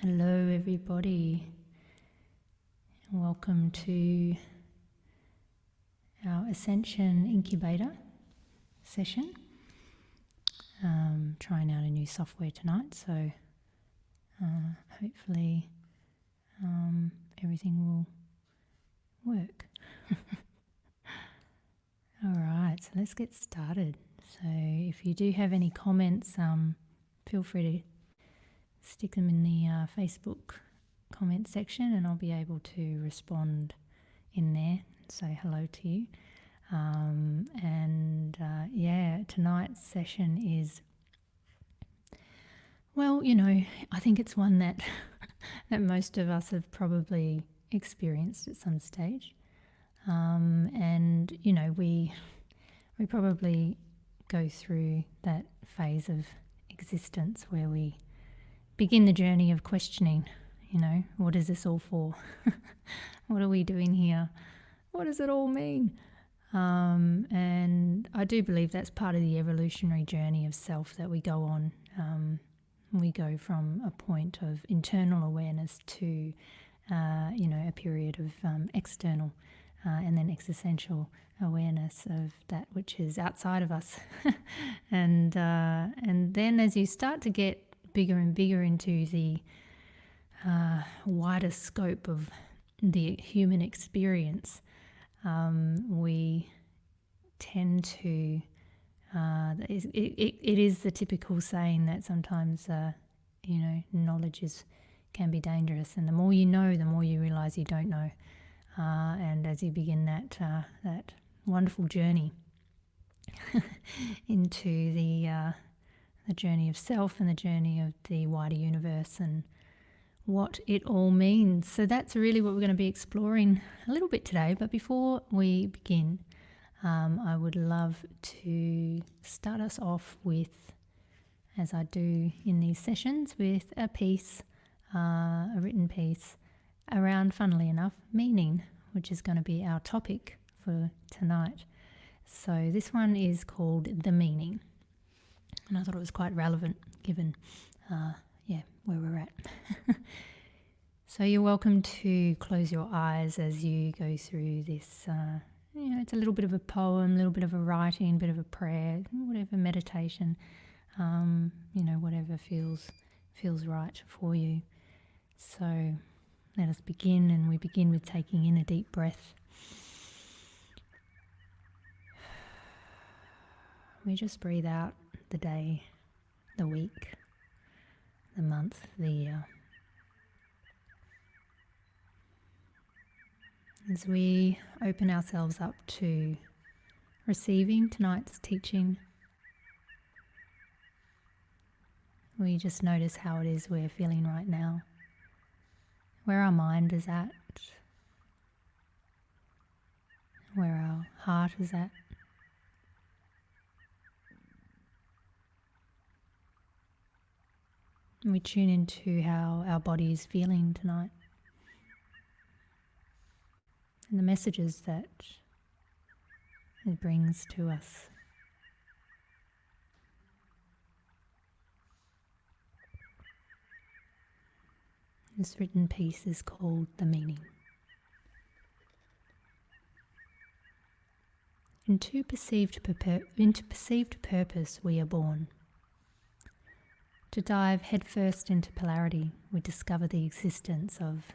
Hello everybody, welcome to our Ascension Incubator session. Trying out a new software tonight, so hopefully everything will work. Alright, so let's get started. So if you do have any comments, feel free to stick them in the Facebook comment section and I'll be able to respond in there and say hello to you. Tonight's session is, I think it's one that that most of us have probably experienced at some stage. We probably go through that phase of existence where we begin the journey of questioning, what is this all for? What are we doing here? What does it all mean? And I do believe that's part of the evolutionary journey of self that we go on. We go from a point of internal awareness to, a period of external and then existential awareness of that which is outside of us. And then as you start to get bigger and bigger into the wider scope of the human experience, we tend to, it is the typical saying that sometimes, knowledge can be dangerous, and the more you know, the more you realize you don't know. And as you begin that wonderful journey into the journey of self and the journey of the wider universe and what it all means. So that's really what we're going to be exploring a little bit today. But before we begin, I would love to start us off with, as I do in these sessions, with a piece, a written piece around, funnily enough, meaning, which is going to be our topic for tonight. So this one is called The Meaning. And I thought it was quite relevant given, where we're at. So you're welcome to close your eyes as you go through this. It's a little bit of a poem, a little bit of a writing, a bit of a prayer, whatever, meditation, whatever feels right for you. So let us begin, and we begin with taking in a deep breath. We just breathe out the day, the week, the month, the year. As we open ourselves up to receiving tonight's teaching, we just notice how it is we're feeling right now, where our mind is at, where our heart is at. And we tune into how our body is feeling tonight and the messages that it brings to us. This written piece is called The Meaning. Into perceived purpose we are born. To dive headfirst into polarity, we discover the existence of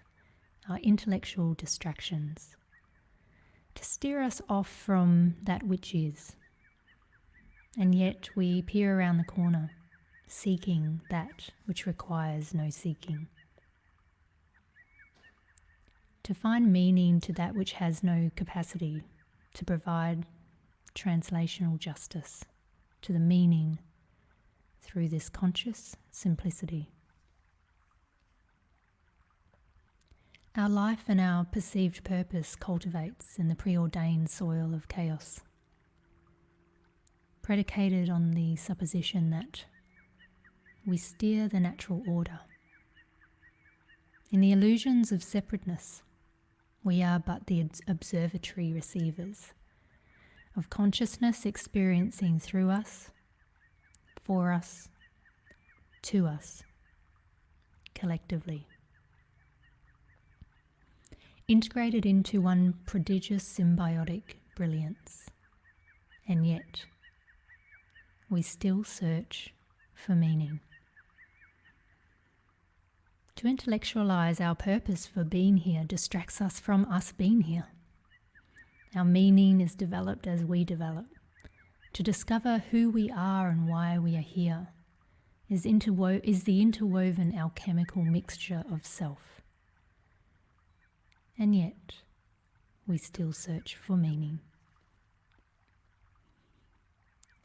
our intellectual distractions, to steer us off from that which is. And yet we peer around the corner, seeking that which requires no seeking. To find meaning to that which has no capacity to provide translational justice to the meaning through this conscious simplicity. Our life and our perceived purpose cultivates in the preordained soil of chaos, predicated on the supposition that we steer the natural order. In the illusions of separateness, we are but the observatory receivers of consciousness experiencing through us, for us, to us, collectively, integrated into one prodigious symbiotic brilliance. And yet, we still search for meaning. To intellectualize our purpose for being here distracts us from us being here. Our meaning is developed as we develop. To discover who we are and why we are here is the interwoven alchemical mixture of self. And yet, we still search for meaning.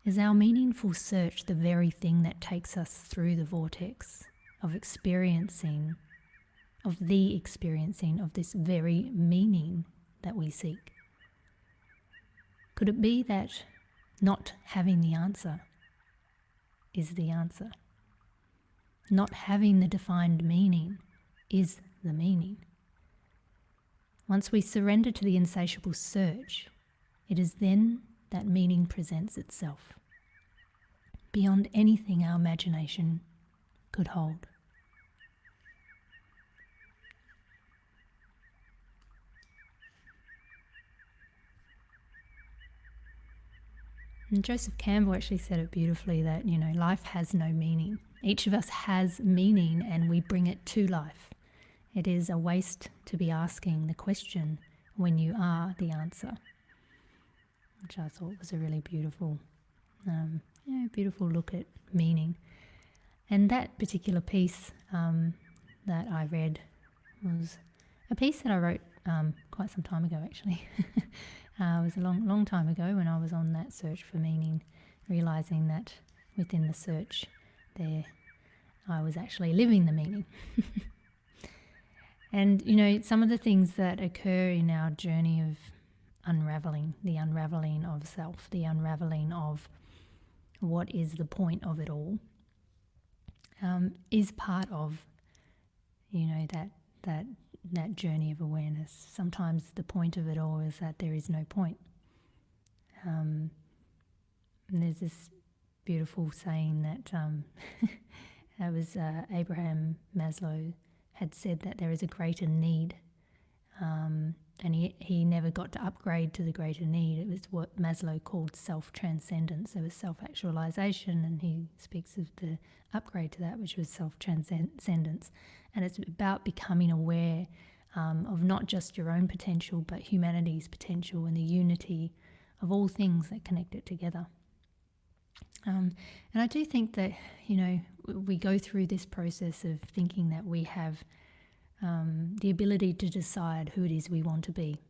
Is our meaningful search the very thing that takes us through the vortex of experiencing of this very meaning that we seek? Could it be that not having the answer is the answer? Not having the defined meaning is the meaning. Once we surrender to the insatiable search, it is then that meaning presents itself, beyond anything our imagination could hold. And Joseph Campbell actually said it beautifully that, life has no meaning. Each of us has meaning and we bring it to life. It is a waste to be asking the question when you are the answer, which I thought was a really beautiful look at meaning. And that particular piece that I read was a piece that I wrote quite some time ago, actually. It was a long time ago when I was on that search for meaning, realizing that within the search there, I was actually living the meaning. And, some of the things that occur in our journey of unraveling, the unraveling of self, the unraveling of what is the point of it all, is part of, that journey of awareness. Sometimes the point of it all is that there is no point. And there's this beautiful saying that that was Abraham Maslow had said that there is a greater need, and he never got to upgrade to the greater need. It was what Maslow called self-transcendence. There was self-actualization, and he speaks of the upgrade to that, which was self-transcendence. And it's about becoming aware of not just your own potential, but humanity's potential and the unity of all things that connect it together. And I do think that, we go through this process of thinking that we have the ability to decide who it is we want to be.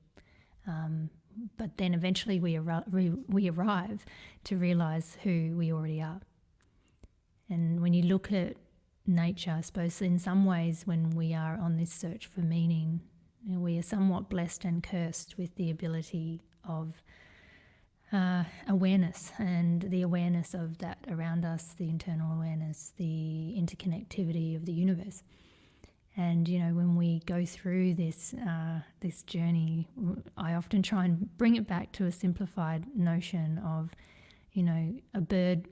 But then eventually we arrive to realize who we already are. And when you look at nature, I suppose in some ways when we are on this search for meaning, we are somewhat blessed and cursed with the ability of awareness, and the awareness of that around us, the internal awareness, the interconnectivity of the universe. And when we go through this journey, I often try and bring it back to a simplified notion of, a bird,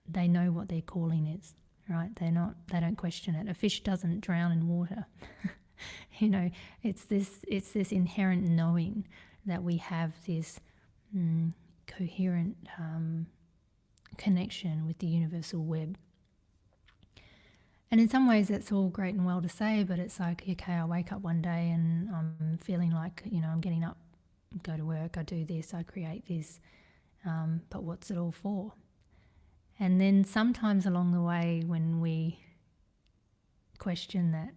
they know what their calling is, right? They don't question it. A fish doesn't drown in water. It's this inherent knowing that we have this coherent connection with the universal web. And in some ways that's all great and well to say, but it's like, okay, I wake up one day and I'm feeling like, I'm getting up, go to work, I do this, I create this, but what's it all for? And then sometimes along the way when we question that,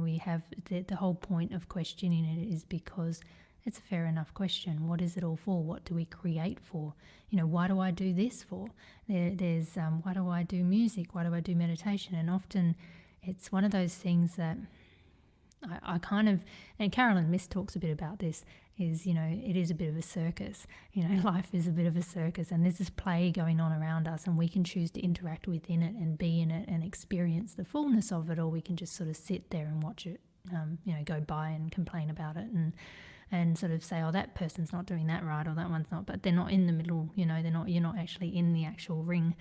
we have the whole point of questioning it is because it's a fair enough question. What is it all for? What do we create for? Why do I do this for? There's why do I do music? Why do I do meditation? And often it's one of those things that I kind of, and Carolyn Miss talks a bit about this, is, it is a bit of a circus. Life is a bit of a circus, and there's this play going on around us, and we can choose to interact within it and be in it and experience the fullness of it, or we can just sort of sit there and watch it, go by and complain about it and sort of say, oh, that person's not doing that right, or that one's not, but they're not in the middle, you're not actually in the actual ring,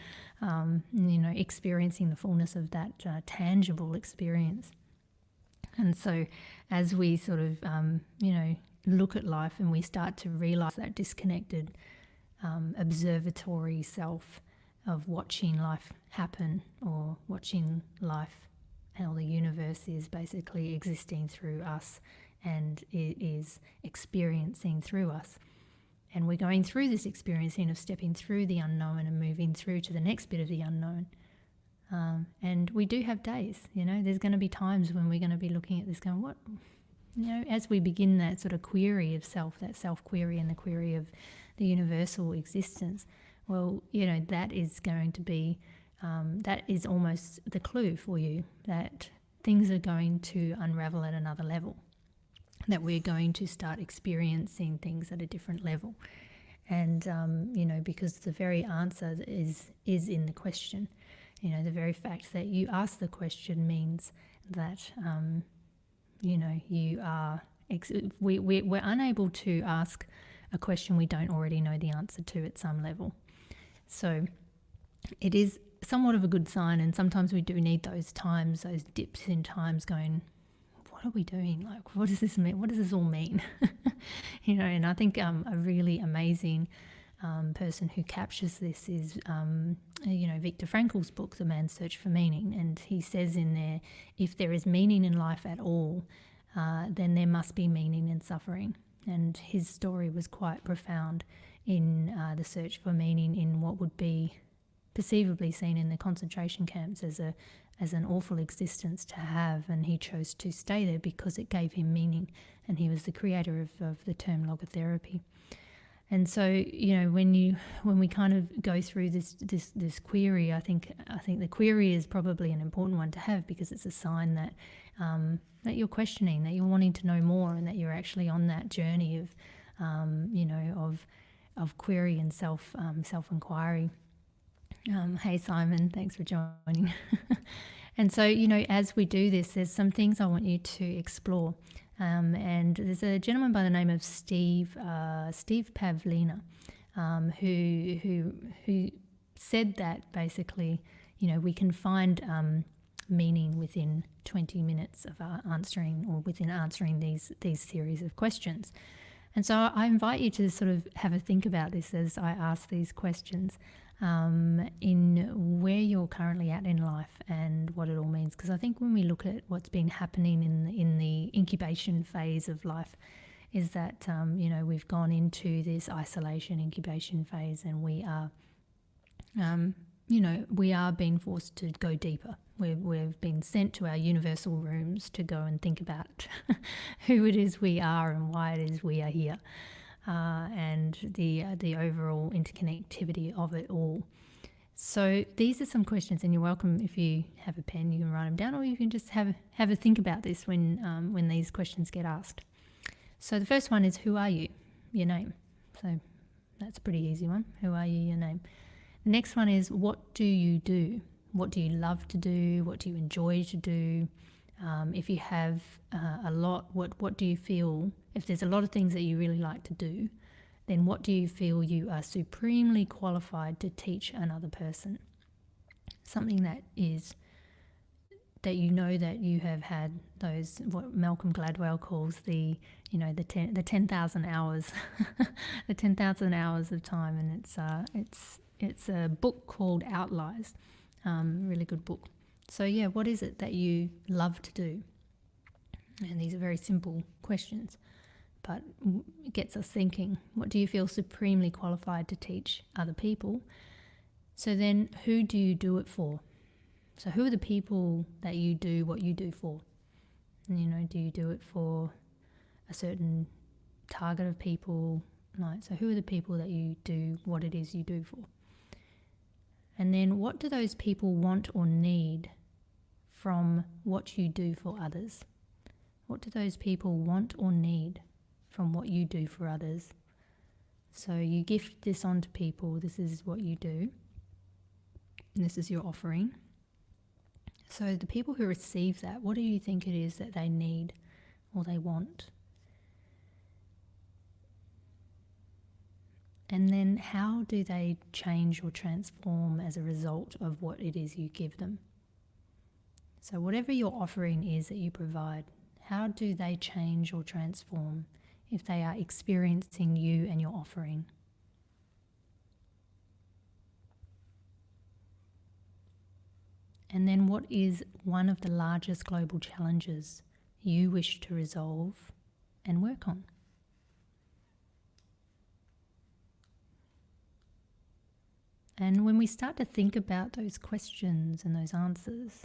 experiencing the fullness of that tangible experience. And so as we sort of, look at life and we start to realize that disconnected observatory self of watching life happen, or watching life, how the universe is basically existing through us and it is experiencing through us. And we're going through this experiencing of stepping through the unknown and moving through to the next bit of the unknown. And we do have days, there's going to be times when we're going to be looking at this going, what, as we begin that sort of query of self, that self-query and the query of the universal existence, well, that is going to be, that is almost the clue for you that things are going to unravel at another level, that we're going to start experiencing things at a different level. And, because the very answer is in the question. The very fact that you ask the question means that, you are, we're unable to ask a question we don't already know the answer to at some level. So it is somewhat of a good sign, and sometimes we do need those times, those dips in times going, what are we doing? Like, what does this mean? What does this all mean? And I think a really amazing person who captures this is, Viktor Frankl's book, The Man's Search for Meaning. And he says in there, if there is meaning in life at all, then there must be meaning in suffering. And his story was quite profound in the search for meaning in what would be perceivably seen in the concentration camps as an awful existence to have, and he chose to stay there because it gave him meaning, and he was the creator of the term logotherapy. And so, when we kind of go through this query, I think the query is probably an important one to have, because it's a sign that that you're questioning, that you're wanting to know more, and that you're actually on that journey of of query and self-inquiry. Hey Simon, thanks for joining. And so, as we do this, there's some things I want you to explore. And there's a gentleman by the name of Steve Pavlina, who said that basically, we can find meaning within 20 minutes of answering, or within answering these series of questions. And so I invite you to sort of have a think about this as I ask these questions, in where you're currently at in life and what it all means. Because I think when we look at what's been happening in the incubation phase of life, is that we've gone into this isolation incubation phase, and we are being forced to go deeper. We've been sent to our universal rooms to go and think about who it is we are and why it is we are here. And the overall interconnectivity of it all. So these are some questions, and you're welcome, if you have a pen, you can write them down, or you can just have a think about this when these questions get asked. So the first one is, who are you? Your name. So that's a pretty easy one. Who are you? Your name. The next one is, what do you do? What do you love to do? What do you enjoy to do? If you have a lot, what do you feel? If there's a lot of things that you really like to do, then what do you feel you are supremely qualified to teach another person? Something that is, that that you have had those, what Malcolm Gladwell calls the 10,000 hours, the 10,000 hours of time, and it's a book called Outliers, really good book. So yeah, what is it that you love to do? And these are very simple questions, but it gets us thinking. What do you feel supremely qualified to teach other people? So then, who do you do it for? So who are the people that you do what you do for? And, do you do it for a certain target of people? Like, so who are the people that you do what it is you do for? And then, what do those people want or need from what you do for others? What do those people want or need from what you do for others? So you gift this onto people. This is what you do. And this is your offering. So the people who receive that, what do you think it is that they need or they want? And then how do they change or transform as a result of what it is you give them? So whatever your offering is that you provide, How do they change or transform if they are experiencing you and your offering? And then what is one of the largest global challenges you wish to resolve and work on? And when we start to think about those questions and those answers,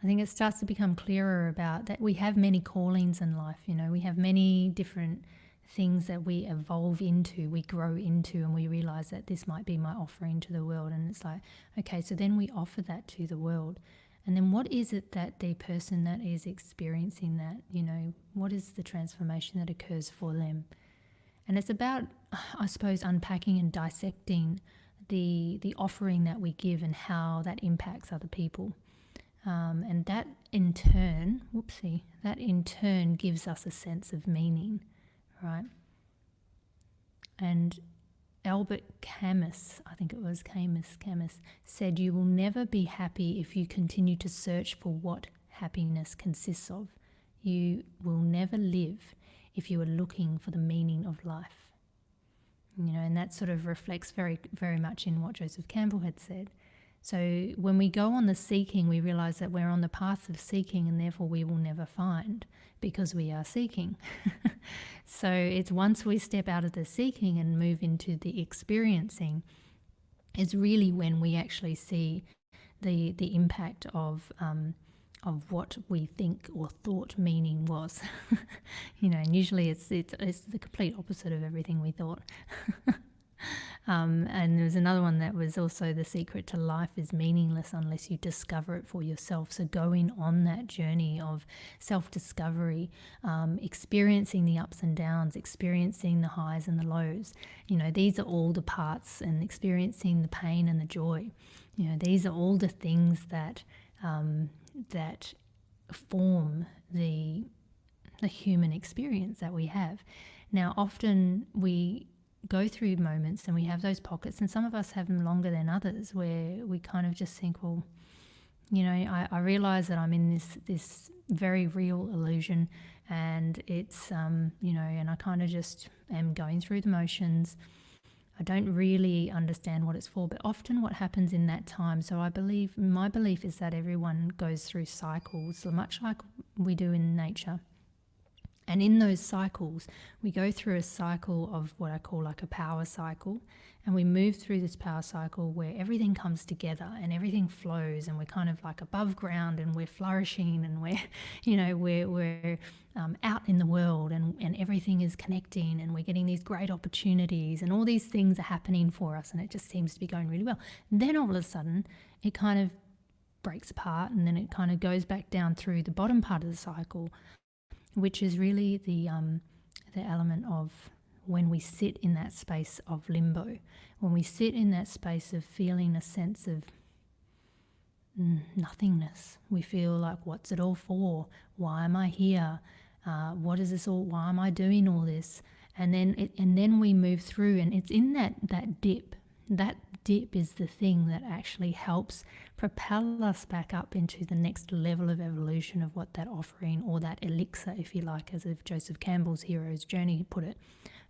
I think it starts to become clearer about that we have many callings in life. We have many different things that we evolve into, we grow into, and we realize that this might be my offering to the world. And it's like, okay, so then we offer that to the world. And then what is it that the person that is experiencing that, what is the transformation that occurs for them? And it's about, I suppose, unpacking and dissecting the offering that we give and how that impacts other people. And that in turn gives us a sense of meaning, right? And Albert Camus, said, "You will never be happy if you continue to search for what happiness consists of. You will never live if you are looking for the meaning of life." And that sort of reflects very, very much in what Joseph Campbell had said. So when we go on the seeking, we realize that we're on the path of seeking, and therefore we will never find because we are seeking. So it's once we step out of the seeking and move into the experiencing, is really when we actually see the impact of what we think or thought meaning was. And usually it's the complete opposite of everything we thought. And there's another one that was also, the secret to life is meaningless unless you discover it for yourself. So going on that journey of self-discovery, experiencing the ups and downs, experiencing the highs and the lows, these are all the parts, and experiencing the pain and the joy. These are all the things that form the human experience that we have. Now, often we go through moments and we have those pockets, and some of us have them longer than others, where we kind of just think, well, I realize that I'm in this very real illusion, and it's and I kind of just am going through the motions. I don't really understand what it's for. But often what happens in that time, so my belief is that everyone goes through cycles, so much like we do in nature. And in those cycles, we go through a cycle of what I call like a power cycle. And we move through this power cycle where everything comes together and everything flows, and we're kind of like above ground, and we're flourishing, and we're out in the world, and everything is connecting, and we're getting these great opportunities, and all these things are happening for us, and it just seems to be going really well. And then all of a sudden, it kind of breaks apart, and then it kind of goes back down through the bottom part of the cycle, which is really the element of when we sit in that space of limbo, when we sit in that space of feeling a sense of nothingness. We feel like, what's it all for? Why am I here? What is this all? Why am I doing all this? And then we move through, and it's in that dip. That dip is the thing that actually helps propel us back up into the next level of evolution of what that offering, or that elixir, if you like, as if Joseph Campbell's Hero's Journey put it,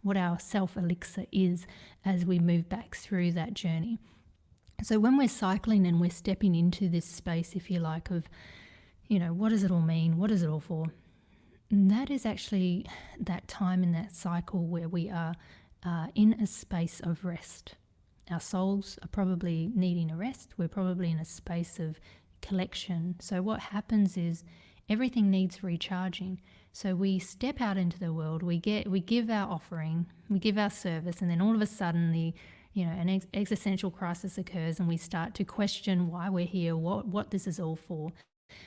what our self-elixir is as we move back through that journey. So when we're cycling and we're stepping into this space, if you like, of, what does it all mean? What is it all for? And that is actually that time in that cycle where we are in a space of rest. Our souls are probably needing a rest. We're probably in a space of collection. So what happens is everything needs recharging. So we step out into the world, we give our offering, we give our service, and then all of a sudden an existential crisis occurs, and we start to question why we're here, what this is all for,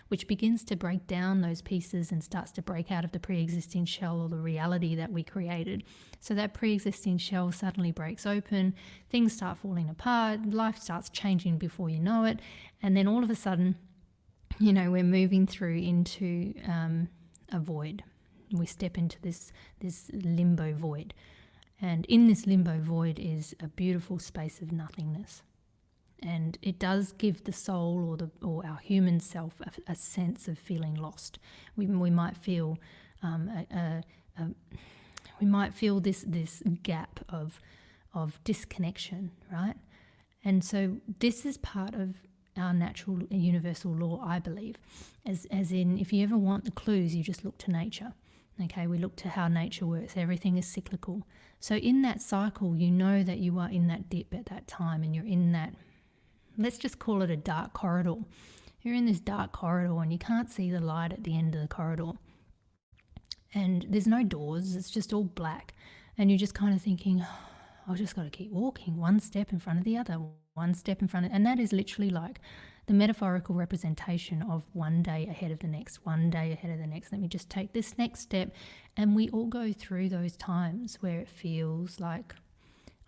which begins to break down those pieces and starts to break out of the pre-existing shell, or the reality that we created. So that pre-existing shell suddenly breaks open, things start falling apart, life starts changing before you know it, and then all of a sudden, we're moving through into a void. We step into this limbo void. And in this limbo void is a beautiful space of nothingness. And it does give the soul or our human self a sense of feeling lost. We might feel we might feel this gap of disconnection, right? And so this is part of our natural universal law, I believe. As in, if you ever want the clues, you just look to nature. Okay, we look to how nature works. Everything is cyclical. So in that cycle, you know that you are in that dip at that time, and you're in that, let's just call it a dark corridor. You're in this dark corridor and you can't see the light at the end of the corridor. And there's no doors, it's just all black. And you're just kind of thinking, oh, I've just got to keep walking, one step in front of the other, one step in front of, and that is literally like the metaphorical representation of one day ahead of the next, one day ahead of the next. Let me just take this next step. And we all go through those times where it feels like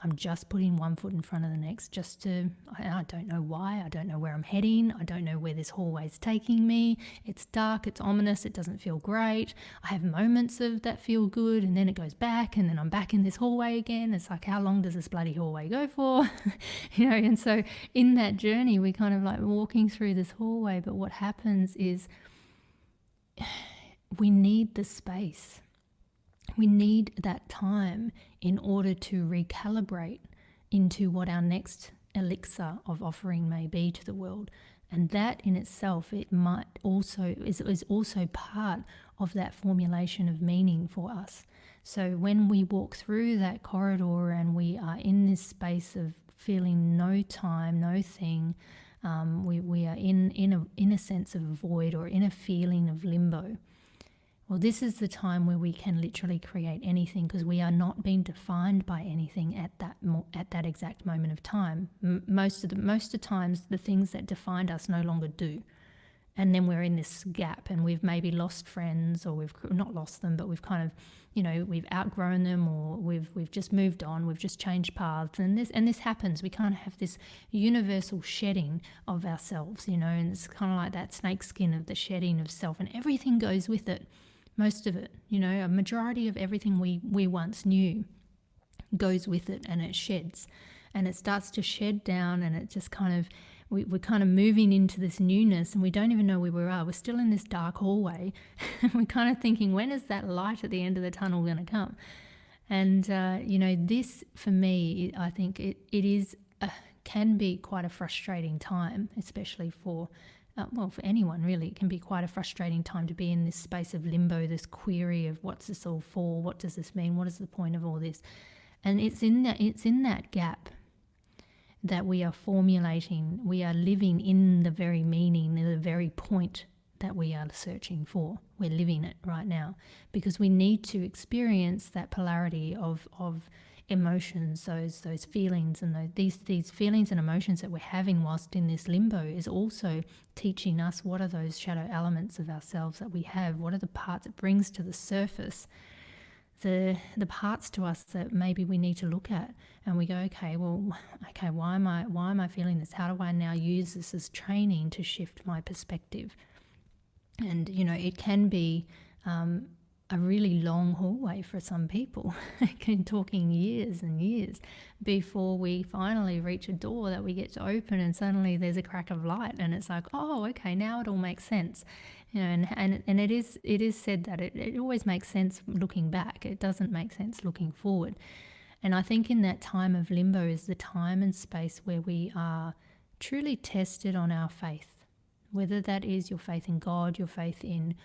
I'm just putting one foot in front of the next, I don't know why, I don't know where I'm heading, I don't know where this hallway's taking me. It's dark, it's ominous, it doesn't feel great. I have moments of that feel good, and then it goes back, and then I'm back in this hallway again. It's like, how long does this bloody hallway go for? And so in that journey, we kind of like walking through this hallway, but what happens is we need the space. We need that time in order to recalibrate into what our next elixir of offering may be to the world. And that in itself, it might also is also part of that formulation of meaning for us. So when we walk through that corridor and we are in this space of feeling no time, no thing, we are in a sense of void or in a feeling of limbo. Well, this is the time where we can literally create anything, because we are not being defined by anything at that exact moment of time. Most of the times, the things that defined us no longer do. And then we're in this gap, and we've maybe lost friends, or we've not lost them, but we've kind of, we've outgrown them, or we've just moved on, we've just changed paths, and this happens. We kind of have this universal shedding of ourselves, and it's kind of like that snake skin of the shedding of self, and everything goes with it. Most of it, a majority of everything we once knew goes with it, and it sheds, and it starts to shed down, and it just kind of, we're kind of moving into this newness, and we don't even know where we are. We're still in this dark hallway, and we're kind of thinking, when is that light at the end of the tunnel going to come? And, this for me, I think it is, can be quite a frustrating time, especially for anyone really. It can be quite a frustrating time to be in this space of limbo, this query of what's this all for? What does this mean? What is the point of all this? And it's in that gap that we are formulating, we are living in the very meaning, the very point that we are searching for. We're living it right now, because we need to experience that polarity of emotions, those feelings, and these feelings and emotions that we're having whilst in this limbo is also teaching us what are those shadow elements of ourselves that we have. What are the parts it brings to the surface, the parts to us that maybe we need to look at, and we go, why am I feeling this? How do I now use this as training to shift my perspective? And it can be a really long hallway for some people, talking years and years before we finally reach a door that we get to open, and suddenly there's a crack of light, and it's like, oh, okay, now it all makes sense. And it is said that it always makes sense looking back. It doesn't make sense looking forward. And I think in that time of limbo is the time and space where we are truly tested on our faith, whether that is your faith in God, your faith in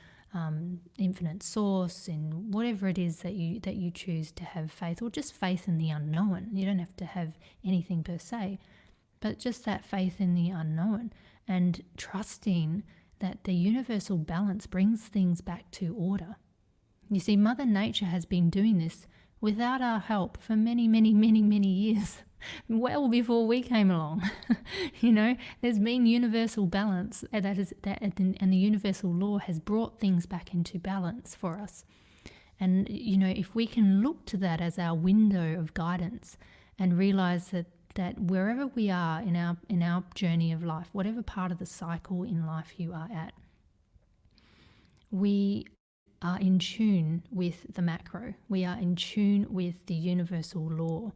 infinite source, in whatever it is that you choose to have faith, or just faith in the unknown. You don't have to have anything per se, but just that faith in the unknown, and trusting that the universal balance brings things back to order. You see, Mother Nature has been doing this without our help for many, many, many, many years. Well before we came along. There's been universal balance, and the universal law has brought things back into balance for us. And if we can look to that as our window of guidance, and realize that wherever we are in our journey of life, whatever part of the cycle in life you are at, we are in tune with the macro. We are in tune with the universal law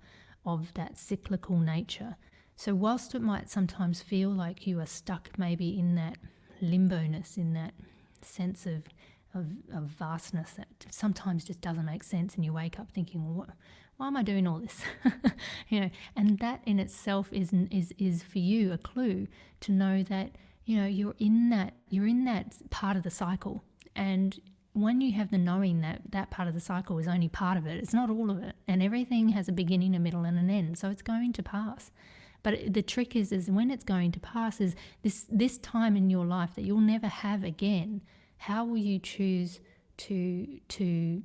of that cyclical nature. So whilst it might sometimes feel like you are stuck maybe in that limbo-ness, in that sense of of vastness that sometimes just doesn't make sense, and you wake up thinking, well, why am I doing all this? And that in itself is for you a clue to know that you're in that part of the cycle. And when you have the knowing that part of the cycle is only part of it, it's not all of it, and everything has a beginning, a middle, and an end, so it's going to pass. But the trick is when it's going to pass is this time in your life that you'll never have again. How will you choose to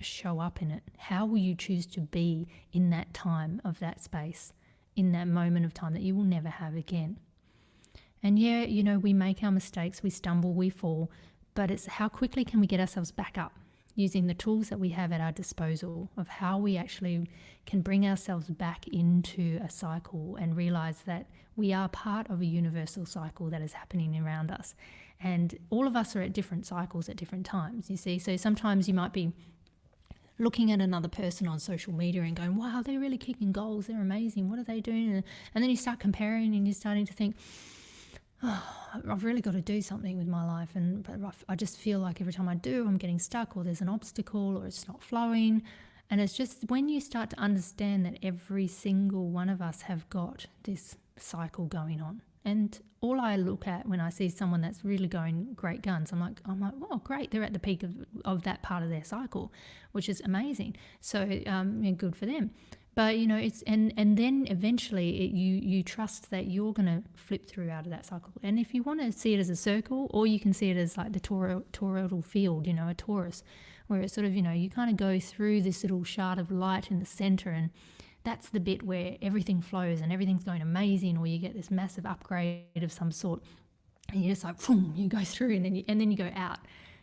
show up in it? How will you choose to be in that time of that space, in that moment of time that you will never have again? And we make our mistakes, we stumble, we fall, but it's how quickly can we get ourselves back up using the tools that we have at our disposal of how we actually can bring ourselves back into a cycle and realize that we are part of a universal cycle that is happening around us. And all of us are at different cycles at different times, you see. So sometimes you might be looking at another person on social media and going, wow, they're really kicking goals, they're amazing, what are they doing? And then you start comparing and you're starting to think, oh, I've really got to do something with my life, but I just feel like every time I do, I'm getting stuck, or there's an obstacle, or it's not flowing. And it's just when you start to understand that every single one of us have got this cycle going on. And all I look at when I see someone that's really going great guns, I'm like, oh, great, they're at the peak of that part of their cycle, which is amazing. So good for them. But it's and then eventually you trust that you're going to flip through out of that cycle. And if you want to see it as a circle, or you can see it as like the toroidal field, a torus, where it's sort of you kind of go through this little shard of light in the center, and that's the bit where everything flows and everything's going amazing, or you get this massive upgrade of some sort, and you just like boom, you go through, and then you go out.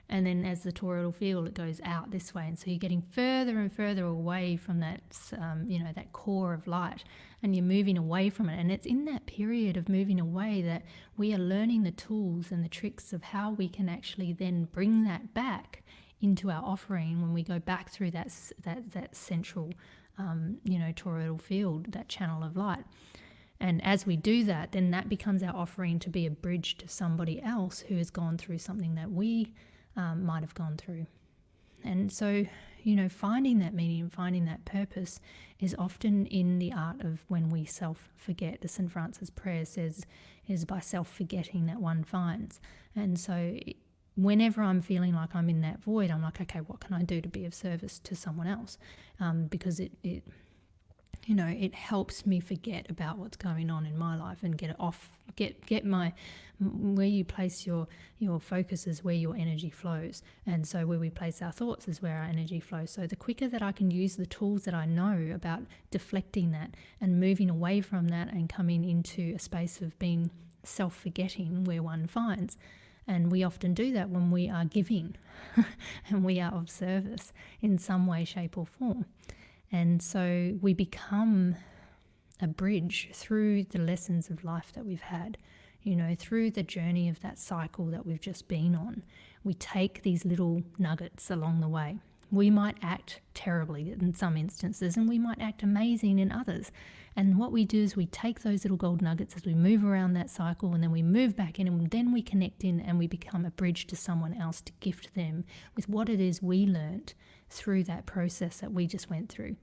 And then as the toroidal field, it goes out this way. And so you're getting further and further away from that, that core of light, and you're moving away from it. And it's in that period of moving away that we are learning the tools and the tricks of how we can actually then bring that back into our offering when we go back through that central, toroidal field, that channel of light. And as we do that, then that becomes our offering to be a bridge to somebody else who has gone through something that we might have gone through. And so, finding that meaning, finding that purpose is often in the art of when we self-forget. The St. Francis prayer says, is by self-forgetting that one finds. And so whenever I'm feeling like I'm in that void, I'm like, okay, what can I do to be of service to someone else? Because it helps me forget about what's going on in my life and get it off, get my, where you place your focus is where your energy flows. And so where we place our thoughts is where our energy flows. So the quicker that I can use the tools that I know about deflecting that and moving away from that and coming into a space of being self-forgetting where one finds. And we often do that when we are giving and we are of service in some way, shape or form. And so we become a bridge through the lessons of life that we've had, through the journey of that cycle that we've just been on. We take these little nuggets along the way. We might act terribly in some instances, and we might act amazing in others. And what we do is we take those little gold nuggets as we move around that cycle, and then we move back in, and then we connect in, and we become a bridge to someone else to gift them with what it is we learnt through that process that we just went through.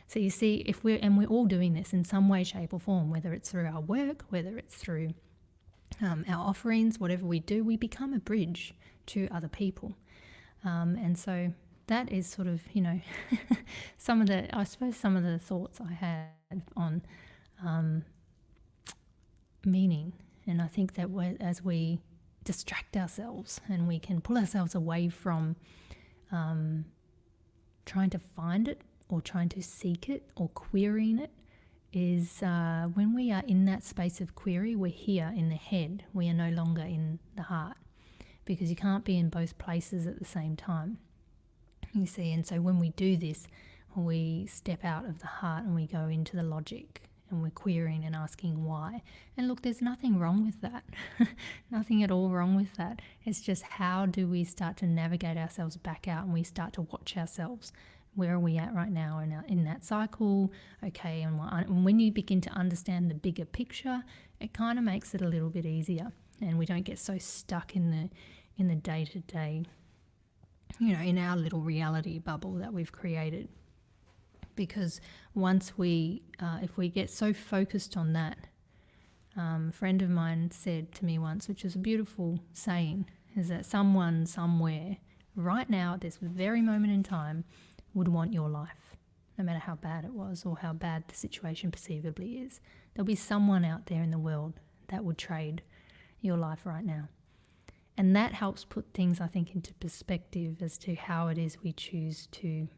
So you see, we're all doing this in some way, shape or form, whether it's through our work, whether it's through our offerings, whatever we do, we become a bridge to other people. And so that is sort of, some of the thoughts I had on meaning. And I think that as we distract ourselves and we can pull ourselves away from trying to find it or trying to seek it or querying it, is when we are in that space of query, we're here in the head. We are no longer in the heart, because you can't be in both places at the same time. You see, and so when we do this, we step out of the heart and we go into the logic, and we're querying and asking why. And look, there's nothing wrong with that. Nothing at all wrong with that. It's just how do we start to navigate ourselves back out, and we start to watch ourselves. Where are we at right now in that cycle? Okay, and when you begin to understand the bigger picture, it kind of makes it a little bit easier, and we don't get so stuck in the day-to-day in our little reality bubble that we've created. Because once if we get so focused on that, a friend of mine said to me once, which is a beautiful saying, is that someone somewhere right now at this very moment in time would want your life, no matter how bad it was or how bad the situation perceivably is. There'll be someone out there in the world that would trade your life right now. And that helps put things, I think, into perspective as to how it is we choose to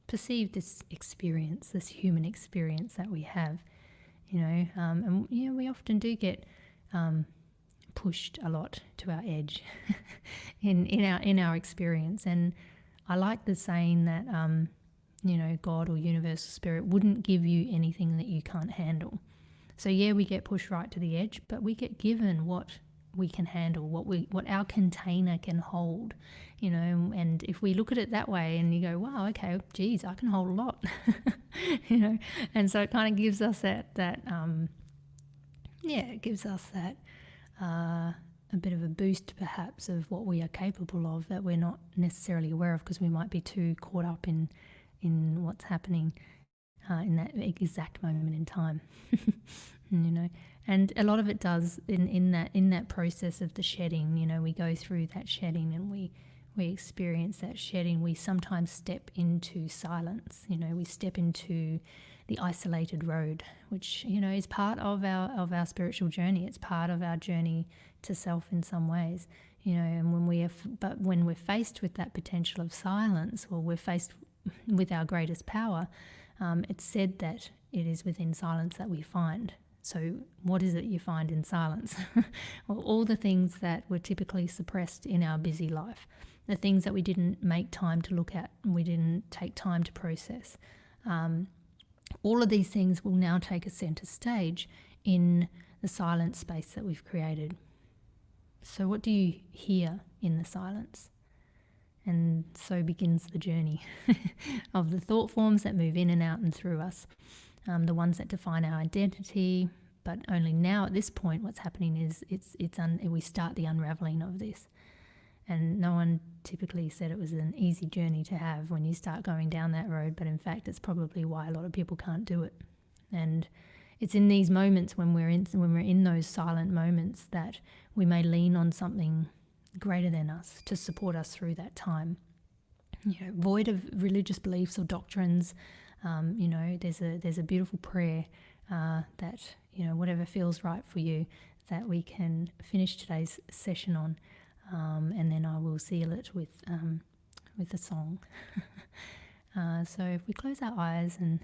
perceive this experience, this human experience that we have, and we often do get pushed a lot to our edge in our experience. And I like the saying that God or universal spirit wouldn't give you anything that you can't handle. So we get pushed right to the edge, but we get given what we can handle, what our container can hold, and if we look at it that way and you go, wow, okay, geez, I can hold a lot, and so it kind of gives us that it gives us that a bit of a boost perhaps of what we are capable of that we're not necessarily aware of, because we might be too caught up in what's happening in that exact moment in time. And a lot of it does in that process of the shedding. We go through that shedding and we experience that shedding. We sometimes step into silence. We step into the isolated road, which is part of our spiritual journey. It's part of our journey to self in some ways. And when we're faced with that potential of silence, or we're faced with our greatest power, it's said that it is within silence that we find. So what is it you find in silence? Well, all the things that were typically suppressed in our busy life, the things that we didn't make time to look at and we didn't take time to process. All of these things will now take a center stage in the silent space that we've created. So what do you hear in the silence? And so begins the journey of the thought forms that move in and out and through us. The ones that define our identity, but only now at this point what's happening is we start the unraveling of this. And no one typically said it was an easy journey to have when you start going down that road, but in fact it's probably why a lot of people can't do it. And it's in these moments when we're in those silent moments that we may lean on something greater than us to support us through that time. Void of religious beliefs or doctrines. There's a beautiful prayer that whatever feels right for you, that we can finish today's session on, and then I will seal it with a song. So if we close our eyes, and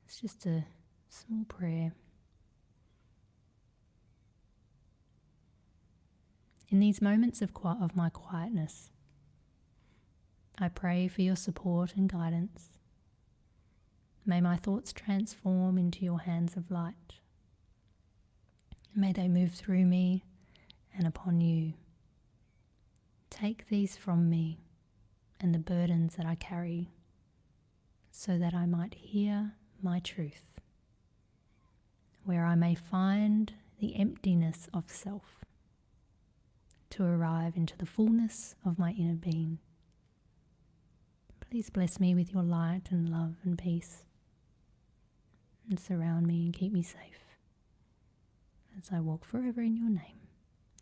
it's just a small prayer. In these moments of my quietness, I pray for your support and guidance. May my thoughts transform into your hands of light. May they move through me and upon you. Take these from me and the burdens that I carry, so that I might hear my truth, where I may find the emptiness of self, to arrive into the fullness of my inner being. Please bless me with your light and love and peace, and surround me and keep me safe as I walk forever in your name.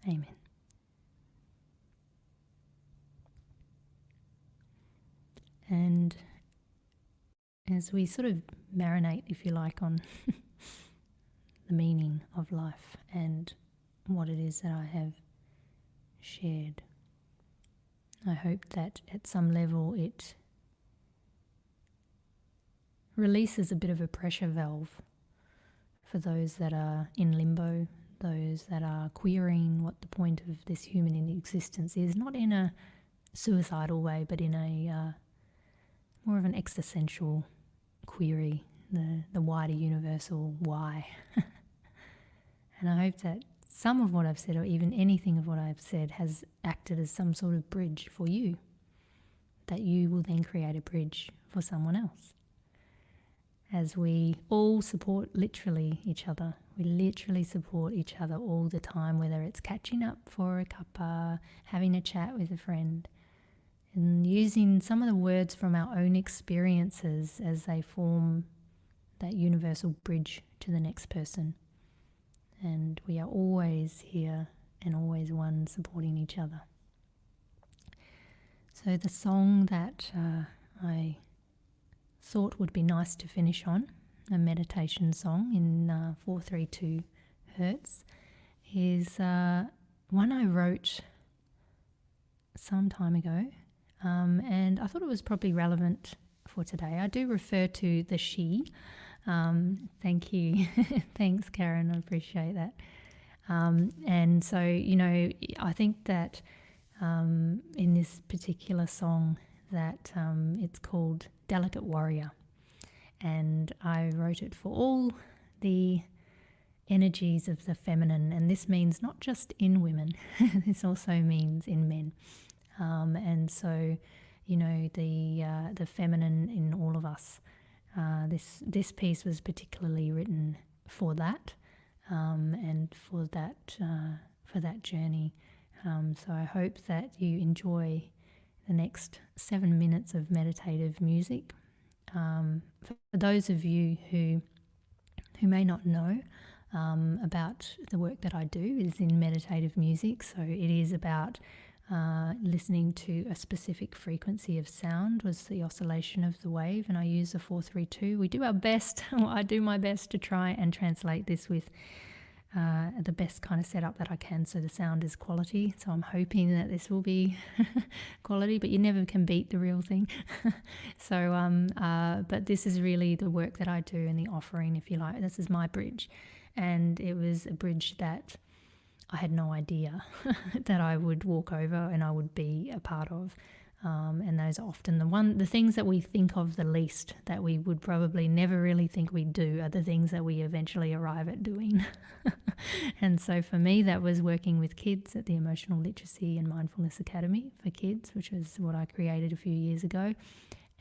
Amen. And as we sort of marinate, if you like, on the meaning of life and what it is that I have shared, I hope that at some level it releases a bit of a pressure valve for those that are in limbo, those that are querying what the point of this human existence is, not in a suicidal way, but in a more of an existential query, the wider universal why. And I hope that some of what I've said, or even anything of what I've said, has acted as some sort of bridge for you, that you will then create a bridge for someone else. As we all support literally each other. We literally support each other all the time, whether it's catching up for a cuppa, having a chat with a friend. and using some of the words from our own experiences as they form that universal bridge to the next person. And we are always here and always one, supporting each other. So the song that I thought would be nice to finish on, a meditation song in 432 Hertz, is one I wrote some time ago, and I thought it was probably relevant for today. I do refer to the she. Thank you. Thanks, Karen. I appreciate that. And so, I think that in this particular song that it's called Delicate Warrior. And I wrote it for all the energies of the feminine. And this means not just in women, this also means in men. And so, the feminine in all of us. This piece was particularly written for that, and for that journey. So I hope that you enjoy the next 7 minutes of meditative music. For those of you who may not know about the work that I do, is in meditative music. So it is about listening to a specific frequency of sound, was the oscillation of the wave, and I use a 432. We do our best, or I do my best, to try and translate this with the best kind of setup that I can, so the sound is quality. So I'm hoping that this will be quality, but you never can beat the real thing. So but this is really the work that I do and the offering, if you like. This is my bridge, and it was a bridge that I had no idea that I would walk over and I would be a part of. And those are often the things that we think of the least, that we would probably never really think we'd do, are the things that we eventually arrive at doing. And so for me, that was working with kids at the Emotional Literacy and Mindfulness Academy for Kids, which was what I created a few years ago,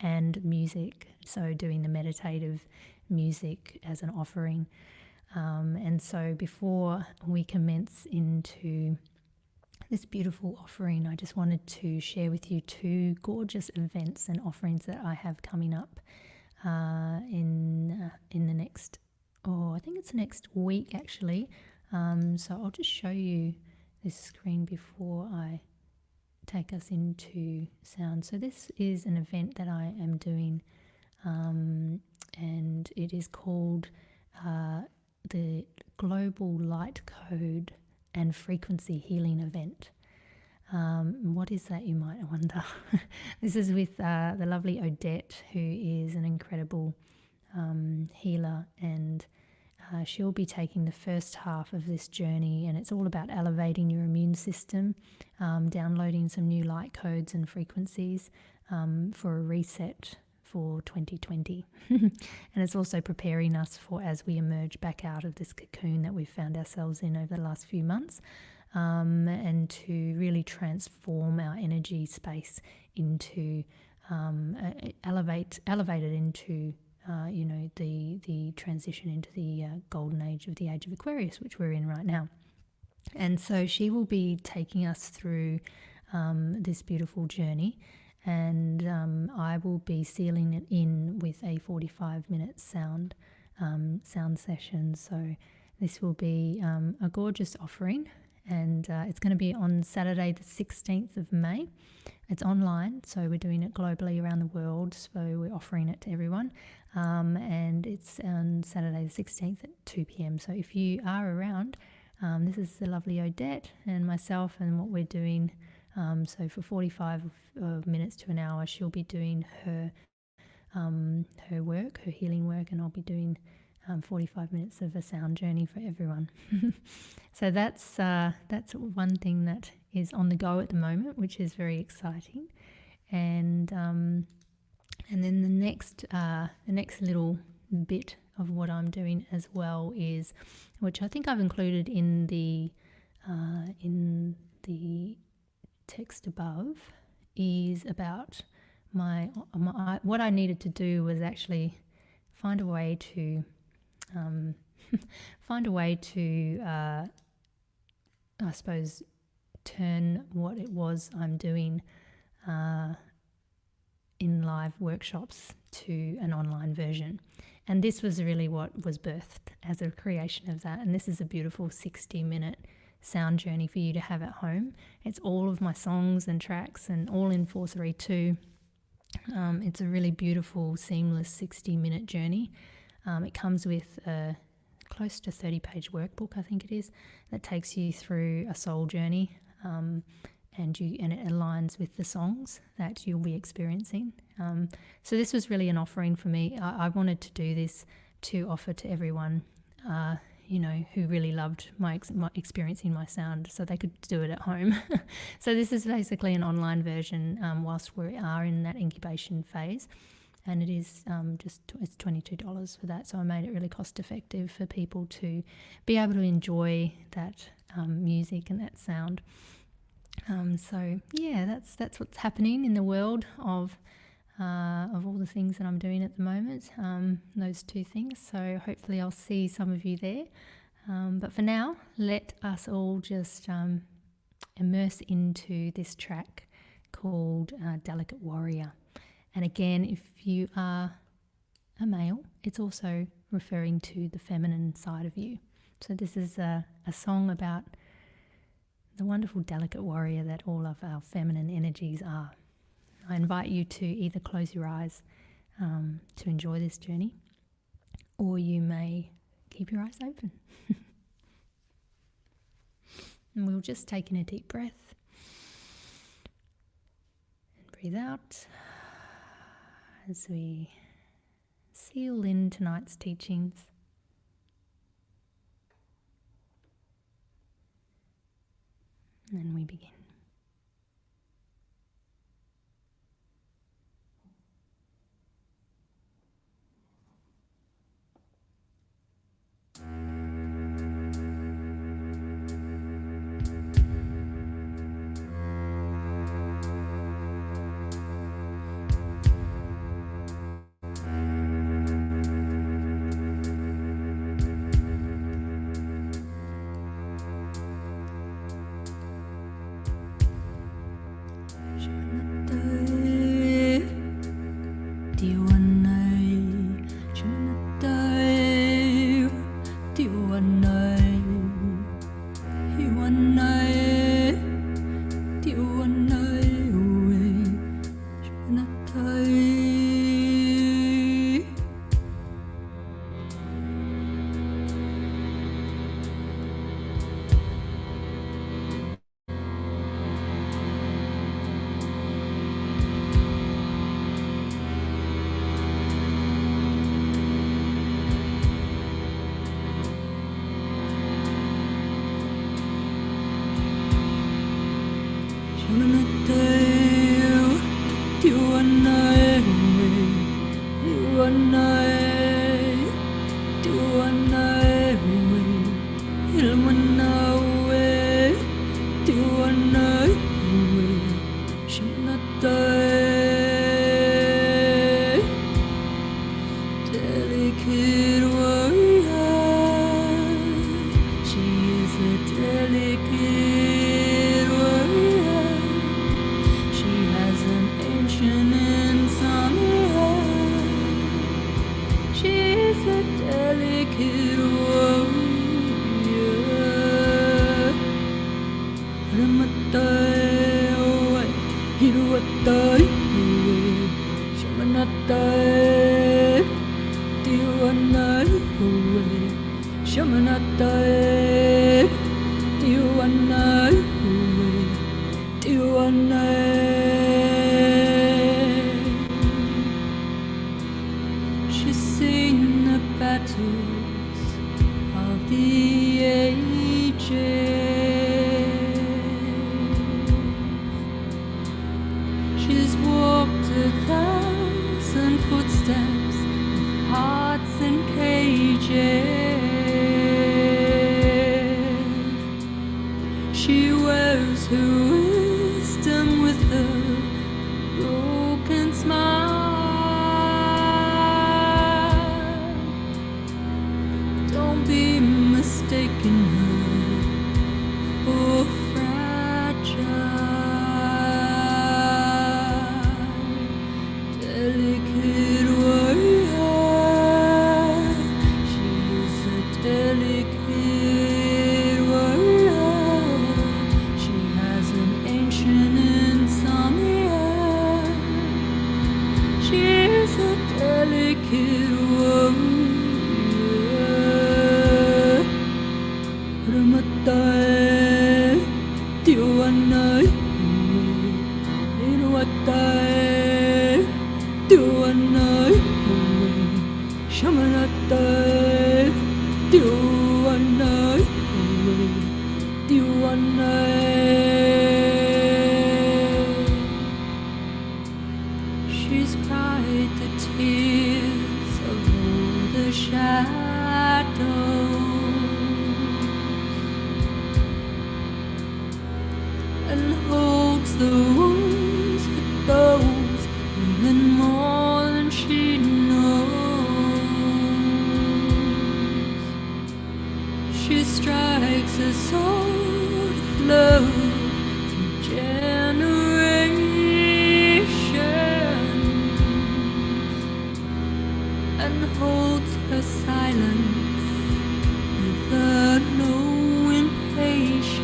and music. So doing the meditative music as an offering. And so before we commence into this beautiful offering, I just wanted to share with you 2 gorgeous events and offerings that I have coming up in the next, I think it's next week actually. So I'll just show you this screen before I take us into sound. So this is an event that I am doing, and it is called the Global Light Code and Frequency Healing Event. What is that, you might wonder? This is with the lovely Odette, who is an incredible healer, and she'll be taking the first half of this journey, and it's all about elevating your immune system, downloading some new light codes and frequencies for a reset for 2020. And it's also preparing us for as we emerge back out of this cocoon that we've found ourselves in over the last few months, and to really transform our energy space into elevate it into the transition into the golden age of the age of Aquarius, which we're in right now. And so she will be taking us through this beautiful journey, and I will be sealing it in with a 45-minute sound session. So this will be a gorgeous offering, and it's going to be on Saturday the 16th of May. It's online, so we're doing it globally around the world, so we're offering it to everyone, and it's on Saturday the 16th at 2 p.m. So if you are around, this is the lovely Odette and myself, and what we're doing. So for 45 minutes to an hour, she'll be doing her work, her healing work, and I'll be doing 45 minutes of a sound journey for everyone. So that's one thing that is on the go at the moment, which is very exciting. And then the next little bit of what I'm doing as well is, which I think I've included in the text above, is about my what I needed to do was actually find a way to I suppose turn what it was I'm doing in live workshops to an online version. And this was really what was birthed as a creation of that. And this is a beautiful 60-minute sound journey for you to have at home. It's all of my songs and tracks and all in 432. It's a really beautiful, seamless 60-minute journey. It comes with a close to 30-page workbook, I think it is, that takes you through a soul journey, and it aligns with the songs that you'll be experiencing. So this was really an offering for me. I wanted to do this to offer to everyone, who really loved my experiencing my sound, so they could do it at home. So this is basically an online version whilst we are in that incubation phase. And it is it's $22 for that. So I made it really cost effective for people to be able to enjoy that music and that sound. So yeah, that's what's happening in the world of all the things that I'm doing at the moment. Those two things. So hopefully I'll see some of you there. But for now, let us all just immerse into this track called Delicate Warrior. And again, if you are a male, it's also referring to the feminine side of you. So this is a song about the wonderful delicate warrior that all of our feminine energies are. I invite you to either close your eyes to enjoy this journey, or you may keep your eyes open. And we'll just take in a deep breath and breathe out as we seal in tonight's teachings. And then we begin. She's seen the battles of the ages. She's walked 1,000 footsteps with hearts in cages. She wears her wisdom with a broken smile. Don't be mistaken her for fragile. She's cried the tears of all the shadows and holds the wounds for those even more than she knows. She strikes a sword of love through generations and holds her silence with a no impatience.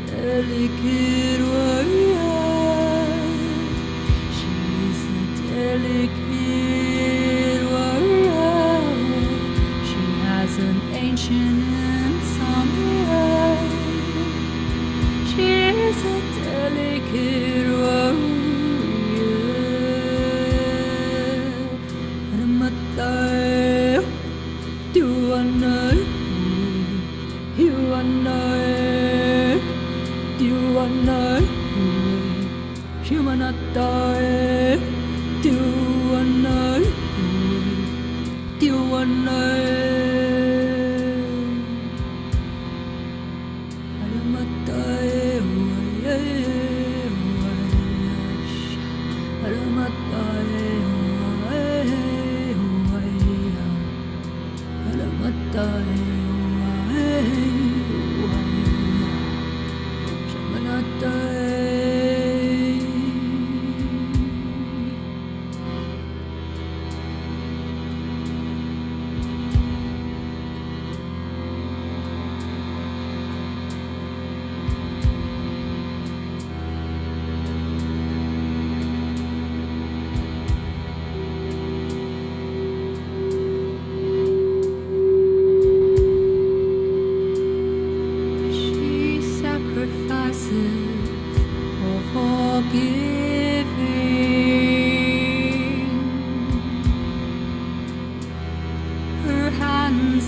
Delicate warrior, she's a delicate warrior. She has an ancient insomnia. She is a delicate warrior. You and I, you and I, you and I, human die, you and I, you and I.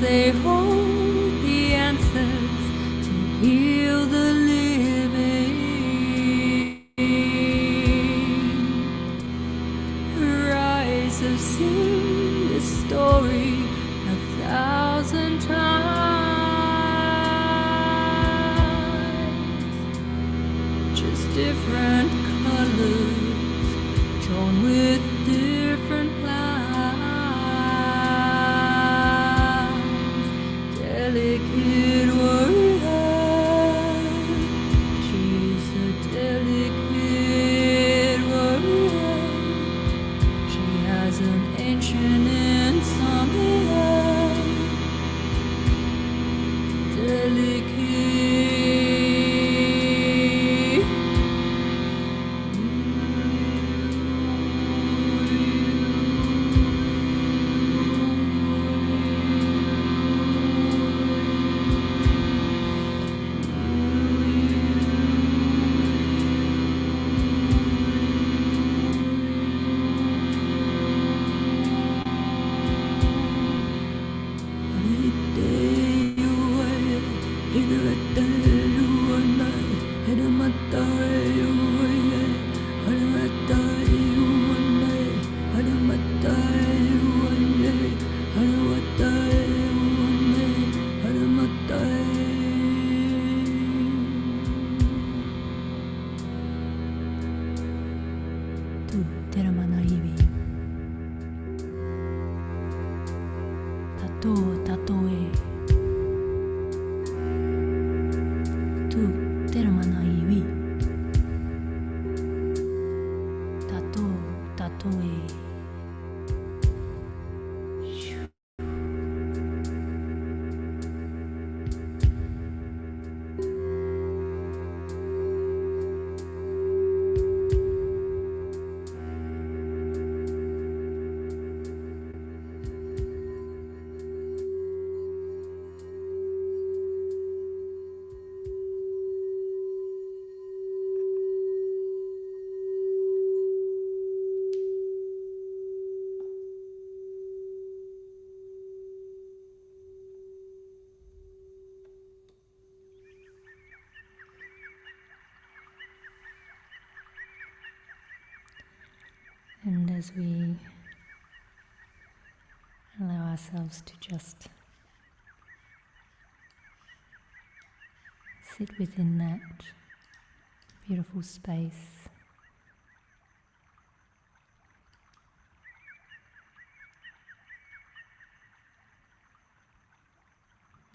They hold the answers to heal the living. Her eyes have seen this story 1,000 times. Just different colors drawn with different lines. Delicate warrior, she's a delicate warrior. She has an ancient insomnia. Delicate. as we allow ourselves to just sit within that beautiful space,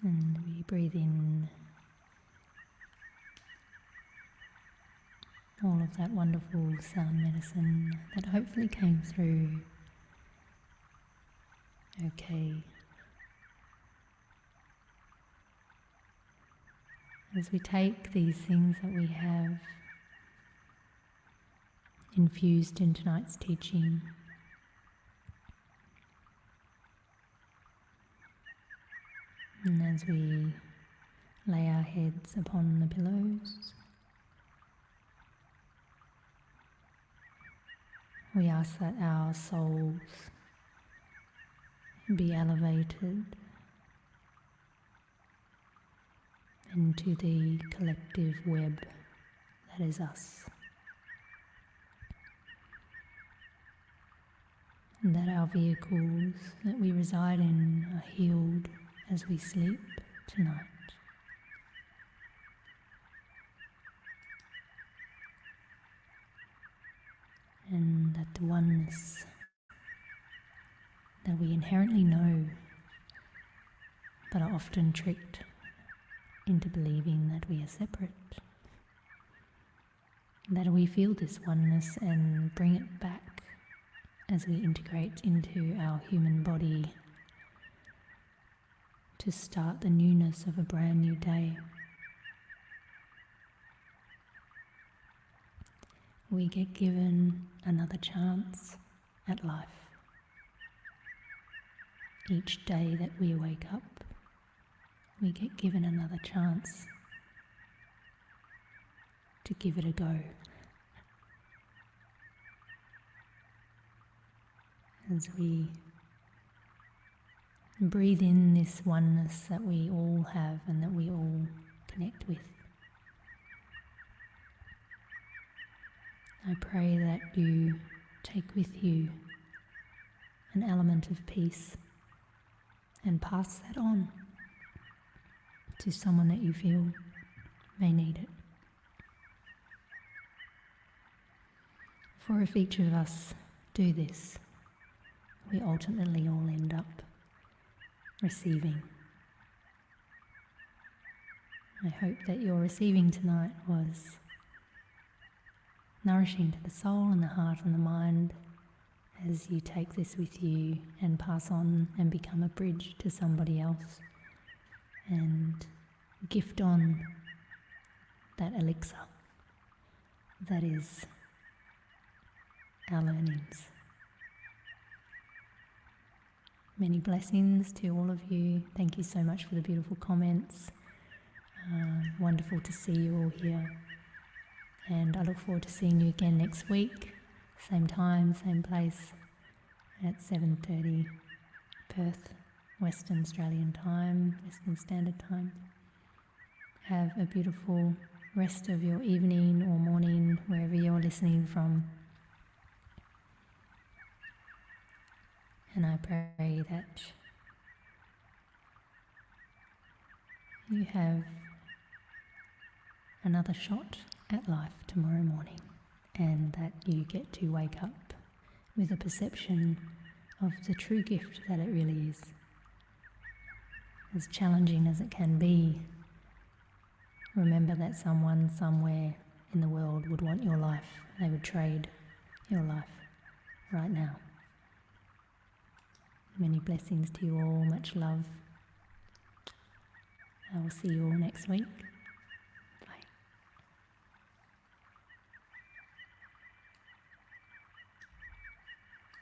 and we breathe in all of that wonderful sound medicine that hopefully came through okay. As we take these things that we have infused in tonight's teaching, and as we lay our heads upon the pillows, we ask that our souls be elevated into the collective web that is us. And that our vehicles that we reside in are healed as we sleep tonight. And that the oneness that we inherently know but are often tricked into believing that we are separate, that we feel this oneness and bring it back as we integrate into our human body to start the newness of a brand new day. We get given another chance at life. Each day that we wake up, we get given another chance to give it a go. As we breathe in this oneness that we all have and that we all connect with, I pray that you take with you an element of peace and pass that on to someone that you feel may need it. For if each of us do this, we ultimately all end up receiving. I hope that your receiving tonight was nourishing to the soul and the heart and the mind as you take this with you and pass on and become a bridge to somebody else and gift on that elixir that is our learnings. Many blessings to all of you. Thank you so much for the beautiful comments. Wonderful to see you all here. And I look forward to seeing you again next week. Same time, same place at 7:30 Perth, Western Australian time, Western Standard Time. Have a beautiful rest of your evening or morning, wherever you're listening from. And I pray that you have another shot at life tomorrow morning, and that you get to wake up with a perception of the true gift that it really is. As challenging as it can be, remember that someone somewhere in the world would want your life. They would trade your life right now. Many blessings to you all, much love. I will see you all next week.